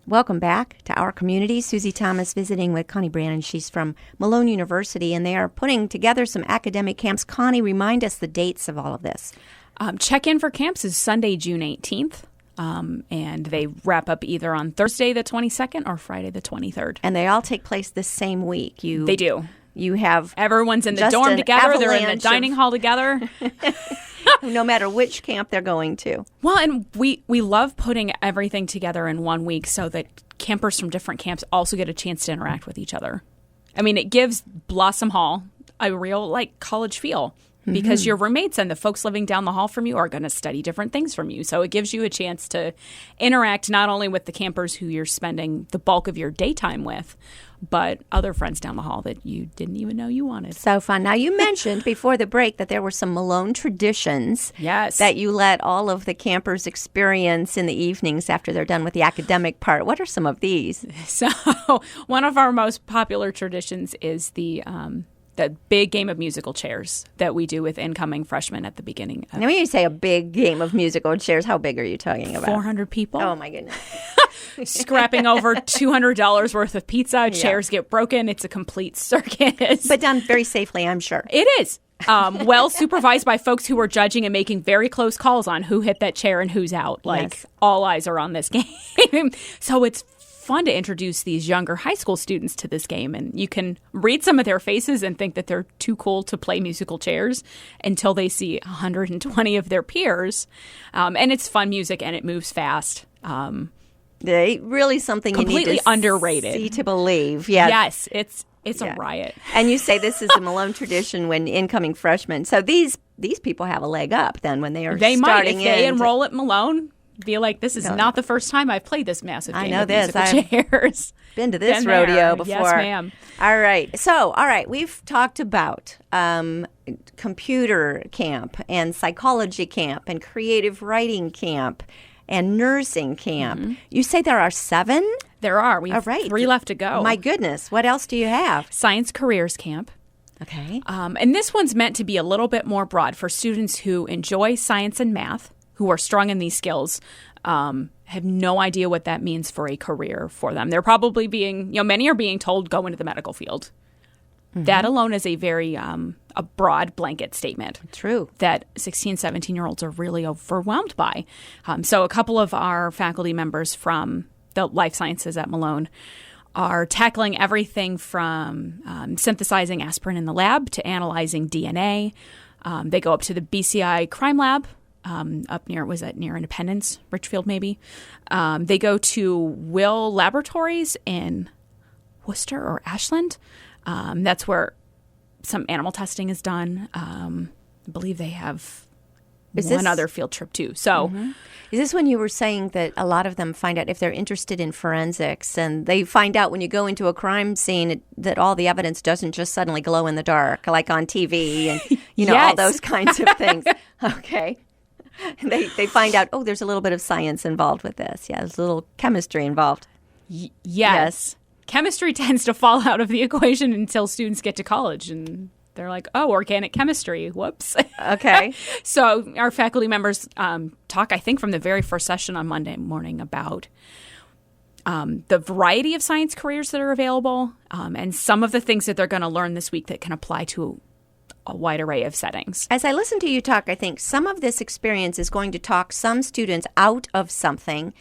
Welcome back to Our Community. Susie Thomas visiting with Connie Brannon. She's from Malone University, and they are putting together some academic camps. Connie, remind us the dates of all of this. Check-in for camps is Sunday, June 18th, and they wrap up either on Thursday the 22nd or Friday the 23rd. And they all take place the same week. They do. You have everyone's in the dorm together. They're in the dining hall together. No matter which camp they're going to. Well, and we love putting everything together in 1 week so that campers from different camps also get a chance to interact with each other. I mean, it gives Blossom Hall a real college feel. Because your roommates and the folks living down the hall from you are going to study different things from you. So it gives you a chance to interact not only with the campers who you're spending the bulk of your daytime with, but other friends down the hall that you didn't even know you wanted. So fun. Now, you mentioned before the break that there were some Malone traditions that you let all of the campers experience in the evenings after they're done with the academic part. What are some of these? So one of our most popular traditions is the big game of musical chairs that we do with incoming freshmen at the beginning. Now, when you say a big game of musical chairs, how big are you talking about? 400 people. Oh, my goodness. Scrapping over $200 worth of pizza. Chairs get broken. It's a complete circus. But done very safely, I'm sure. It is. Well supervised by folks who are judging and making very close calls on who hit that chair and who's out. All eyes are on this game. So it's fun to introduce these younger high school students to this game, and you can read some of their faces and think that they're too cool to play musical chairs until they see 120 of their peers. And it's fun music and it moves fast. Really something you need to underrated. See to believe. Yes, it's a riot. And you say this is a Malone tradition when incoming freshmen. So these people have a leg up then when they are starting might if they enroll at Malone. Be like, this is not the first time I've played this massive game of musical chairs. Been to this rodeo before. Yes, ma'am. All right. We've talked about computer camp and psychology camp and creative writing camp and nursing camp. Mm-hmm. You say there are 7? There are. We have 3 left to go. My goodness. What else do you have? Science careers camp. Okay. And this one's meant to be a little bit more broad for students who enjoy science and math, who are strong in these skills, have no idea what that means for a career for them. They're probably many are being told go into the medical field. Mm-hmm. That alone is a very a broad blanket statement. True. That 16, 17-year-olds are really overwhelmed by. So a couple of our faculty members from the life sciences at Malone are tackling everything from synthesizing aspirin in the lab to analyzing DNA. They go up to the BCI crime lab, up near Independence, Richfield maybe. They go to Will Laboratories in Worcester or Ashland. That's where some animal testing is done. I believe they have one other field trip too. So, is this when you were saying that a lot of them find out if they're interested in forensics, and they find out when you go into a crime scene that all the evidence doesn't just suddenly glow in the dark like on TV and all those kinds of things? Okay. They find out, there's a little bit of science involved with this. Yeah, there's a little chemistry involved. Yes. Chemistry tends to fall out of the equation until students get to college, and they're like, organic chemistry. Whoops. Okay. So our faculty members talk, I think, from the very first session on Monday morning about the variety of science careers that are available and some of the things that they're going to learn this week that can apply to a wide array of settings. As I listen to you talk, I think some of this experience is going to talk some students out of something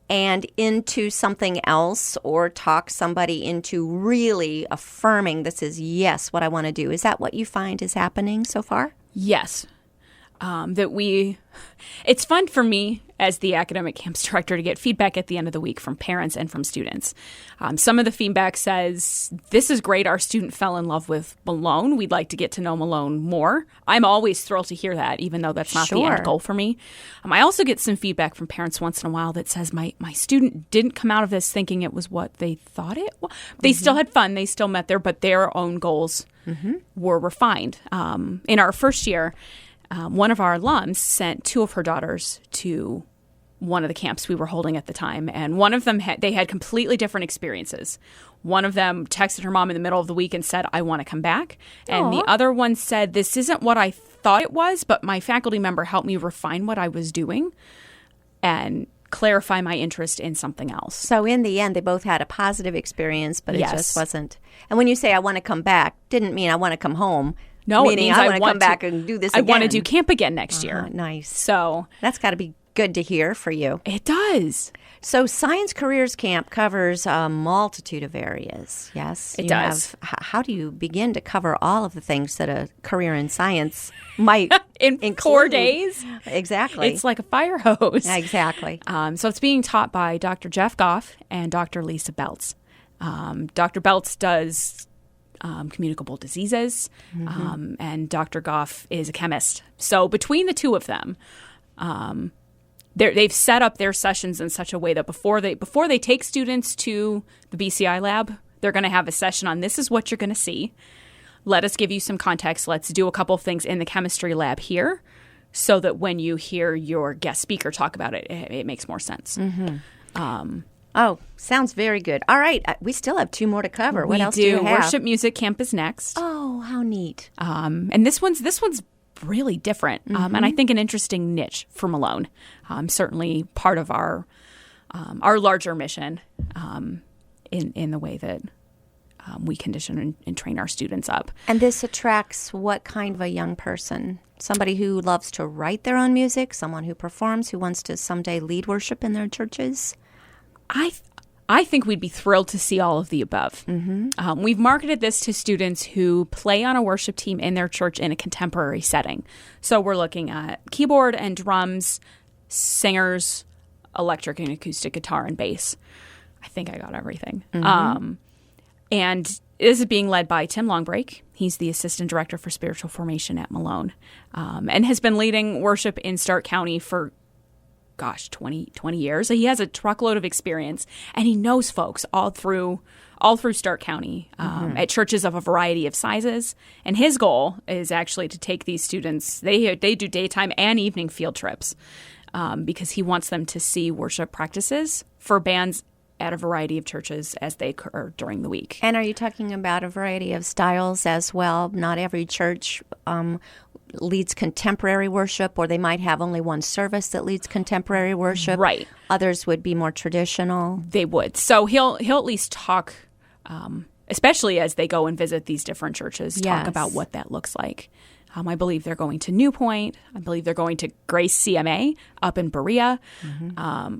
and into something else, or talk somebody into really affirming this is, yes, what I want to do. Is that what you find is happening so far? Yes. It's fun for me as the academic camps director to get feedback at the end of the week from parents and from students. Some of the feedback says, this is great. Our student fell in love with Malone. We'd like to get to know Malone more. I'm always thrilled to hear that, even though that's not the end goal for me. I also get some feedback from parents once in a while that says, my student didn't come out of this thinking it was what they thought it was. They still had fun. They still met but their own goals were refined. In our first year, one of our alums sent 2 of her daughters to one of the camps we were holding at the time. And one of them, they had completely different experiences. One of them texted her mom in the middle of the week and said, I want to come back. And the other one said, this isn't what I thought it was, but my faculty member helped me refine what I was doing. And clarify my interest in something else. So in the end, they both had a positive experience, but it Yes. just wasn't. And when you say I want to come back, didn't mean I want to come home. No, it meaning means I want to come back and do this I again. want to do camp again next year. Nice. So That's got to be good to hear for you. it does. So Science Careers Camp covers a multitude of areas, yes? It does. How do you begin to cover all of the things that a career in science might In include? 4 days. Exactly. It's like a fire hose. Exactly. So it's being taught by Dr. Jeff Goff and Dr. Lisa Beltz. Dr. Beltz does communicable diseases, and Dr. Goff is a chemist. So between the two of them, they've set up their sessions in such a way that before they take students to the BCI lab, they're going to have a session on this is what you're going to see. Let us give you some context. Let's do a couple of things in the chemistry lab here so that when you hear your guest speaker talk about it, it makes more sense. Oh, sounds very good. All right. We still have 2 more to cover. What else do you have? Worship Music Camp is next. Oh, how neat. And this one's really different, and I think an interesting niche for Malone. Certainly part of our larger mission in the way that we condition and train our students up. And this attracts what kind of a young person? Somebody who loves to write their own music, someone who performs, who wants to someday lead worship in their churches? I think we'd be thrilled to see all of the above. We've marketed this to students who play on a worship team in their church in a contemporary setting. So we're looking at keyboard and drums, singers, electric and acoustic guitar and bass. I think I got everything. And this is being led by Tim Longbreak. He's the Assistant Director for Spiritual Formation at Malone, and has been leading worship in Stark County for 20 years. He has a truckload of experience, and he knows folks all through Stark County at churches of a variety of sizes. And his goal is actually to take these students. They do daytime and evening field trips because he wants them to see worship practices for bands at a variety of churches as they occur during the week. And are you talking about a variety of styles as well? Not every church leads contemporary worship, or they might have only one service that leads contemporary worship. Right. Others would be more traditional. They would. So he'll at least talk, especially as they go and visit these different churches, talk Yes. about what that looks like. I believe they're going to New Point. I believe they're going to Grace CMA up in Berea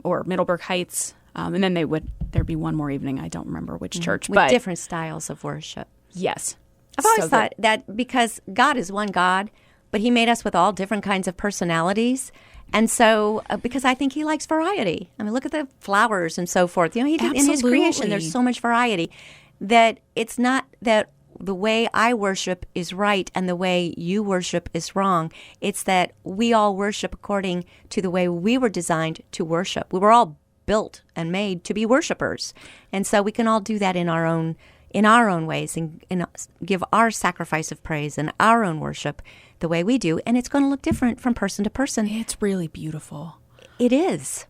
or Middleburg Heights. And then there'd be one more evening. I don't remember which church. With but different styles of worship. Yes. I've always So thought that because God is one God, but he made us with all different kinds of personalities. And so, because I think he likes variety. I mean, look at the flowers and so forth. You know, he did in his creation, Absolutely. there's so much variety that it's not that the way I worship is right and the way you worship is wrong. It's that we all worship according to the way we were designed to worship. We were all built and made to be worshipers. And so we can all do that in our own ways and give our sacrifice of praise and our own worship the way we do. And it's going to look different from person to person. It's really beautiful. It is.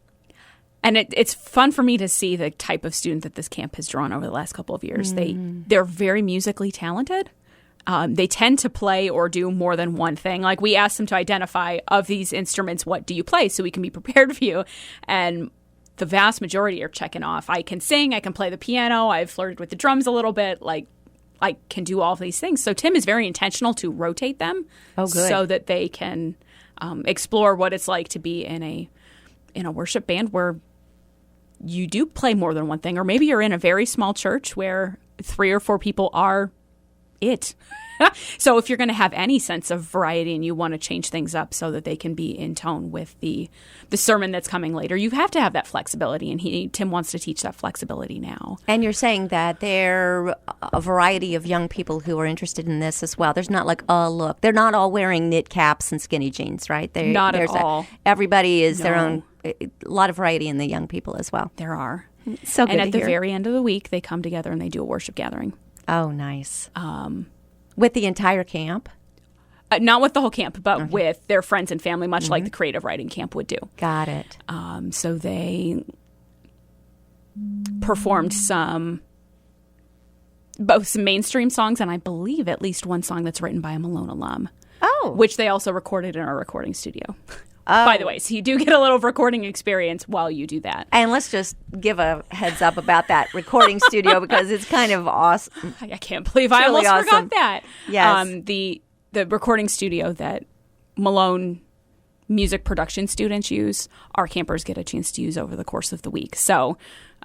And it's fun for me to see the type of student that this camp has drawn over the last couple of years. They're very musically talented. They tend to play or do more than one thing. Like we asked them to identify of these instruments, what do you play so we can be prepared for you? And the vast majority are checking off. I can sing, I can play the piano, I've flirted with the drums a little bit, like I can do all of these things. So Tim is very intentional to rotate them so that they can explore what it's like to be in a worship band where you do play more than one thing, or maybe you're in a very small church where 3 or 4 people are it. So if you're going to have any sense of variety and you want to change things up so that they can be in tone with the sermon that's coming later, you have to have that flexibility, and Tim wants to teach that flexibility now. And you're saying that there are a variety of young people who are interested in this as well. There's not like, oh, look, they're not all wearing knit caps and skinny jeans, right? Not at all. Everybody is their No. own, a lot of variety in the young people as well. There are. So good And at to the hear. very end of the week, they come together and they do a worship gathering. Oh, nice. With the entire camp? Not with the whole camp, but with their friends and family, much like the creative writing camp would do. Got it. So they performed both some mainstream songs and I believe at least one song that's written by a Malone alum. Oh. Which they also recorded in our recording studio. by the way. So you do get a little recording experience while you do that. And let's just give a heads up about that recording studio because it's kind of awesome. I can't believe I really almost awesome. forgot that. Yes. The recording studio that Malone music production students use, our campers get a chance to use over the course of the week. So,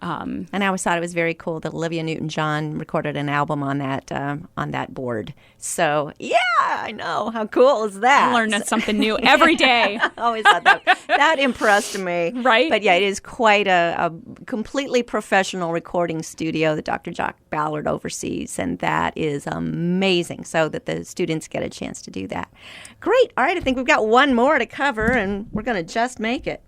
and I always thought it was very cool that Olivia Newton-John recorded an album on that board. So, yeah, I know. How cool is that? I learn something new every day. I always thought that impressed me. Right? But yeah, it is quite a completely professional recording studio that Dr. Jock Ballard oversees, and that is amazing. So that the students get a chance to do that. Great. All right, I think we've got one more to cover, and we're going to just make it.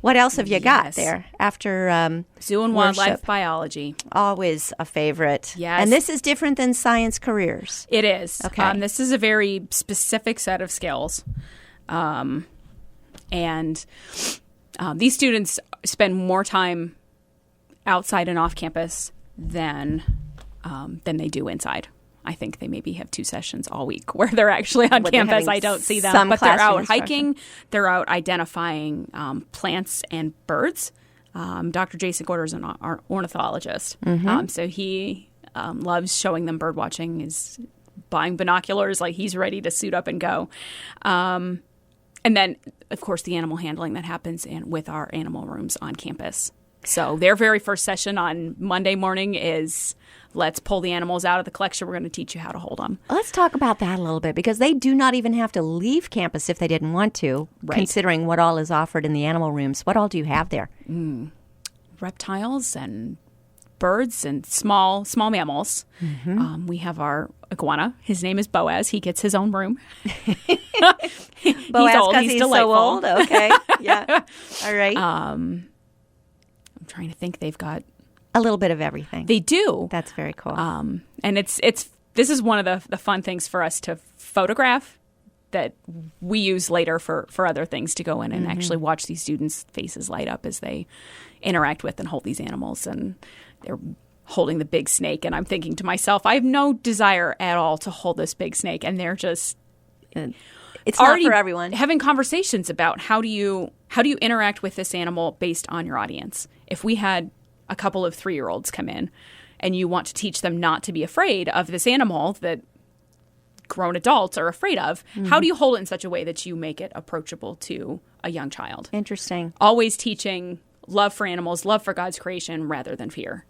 What else have you got there after Zoo and Wildlife Biology? Always a favorite. Yes. And this is different than science careers. It is. Okay. This is a very specific set of skills. And these students spend more time outside and off campus than they do inside. I think they maybe have 2 sessions all week where they're actually on campus. I don't see them, but they're out hiking. They're out identifying plants and birds. Dr. Jason Gorder is an ornithologist, so he loves showing them bird watching. Is buying binoculars, like he's ready to suit up and go. And then, of course, the animal handling that happens with our animal rooms on campus. So their very first session on Monday morning is, let's pull the animals out of the collection. We're going to teach you how to hold them. Let's talk about that a little bit, because they do not even have to leave campus if they didn't want to, considering what all is offered in the animal rooms. What all do you have there? Reptiles and birds and small mammals. We have our iguana. His name is Boaz. He gets his own room. Boaz, he's old. He's delightful. So old? Okay. Yeah. All right. I'm trying to think. They've got a little bit of everything. They do. That's very cool. And this is one of the fun things for us to photograph that we use later for other things, to go in and actually watch these students' faces light up as they interact with and hold these animals. And they're holding the big snake, and I'm thinking to myself, I have no desire at all to hold this big snake, and they're just it's not for everyone. Having conversations about how do you interact with this animal based on your audience. If we had a couple of 3-year-olds come in and you want to teach them not to be afraid of this animal that grown adults are afraid of, how do you hold it in such a way that you make it approachable to a young child? Interesting. Always teaching love for animals, love for God's creation rather than fear.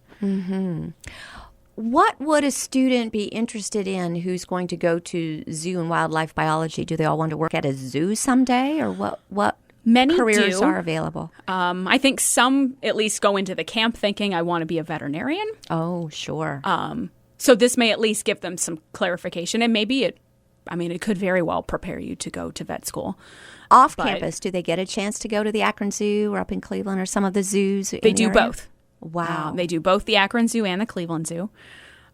What would a student be interested in who's going to go to zoo and wildlife biology? Do they all want to work at a zoo someday, or what Many careers do. are available? I think some at least go into the camp thinking, I want to be a veterinarian. Oh, sure. So this may at least give them some clarification, and maybe it could very well prepare you to go to vet school. Off campus, do they get a chance to go to the Akron Zoo or up in Cleveland or some of the zoos? They do both. Wow. They do both the Akron Zoo and the Cleveland Zoo.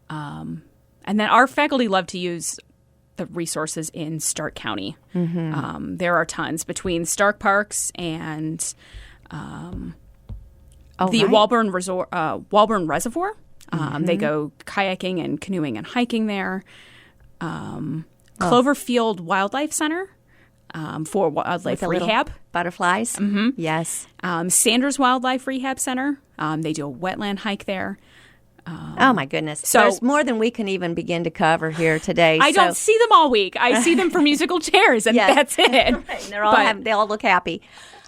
And then our faculty love to use the resources in Stark County. There are tons between Stark Parks and the Walburn Reservoir. They go kayaking and canoeing and hiking there. Cloverfield Wildlife Center for wildlife rehab. Butterflies? Yes. Sanders Wildlife Rehab Center. They do a wetland hike there. Oh, my goodness. So there's more than we can even begin to cover here today. I don't see them all week. I see them for musical chairs, and that's it. Right. They all look happy.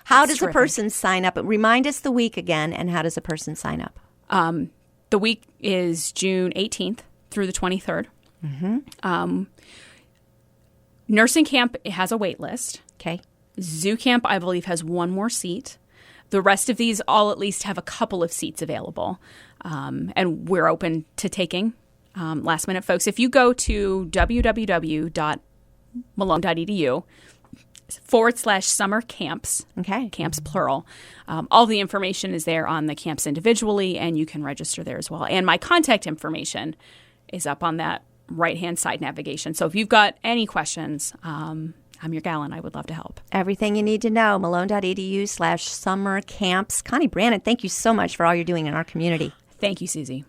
How does a person sign up? Remind us the week again, and how does a person sign up? The week is June 18th through the 23rd. Nursing camp has a wait list. Okay. Zoo camp, I believe, has one more seat. The rest of these all at least have a couple of seats available. And we're open to taking last-minute folks. If you go to www.malone.edu/summer camps, camps plural, all the information is there on the camps individually, and you can register there as well. And my contact information is up on that right-hand side navigation. So if you've got any questions, I'm your gal, and I would love to help. Everything you need to know, malone.edu/summer camps. Connie Brannon, thank you so much for all you're doing in our community. Thank you, Susie.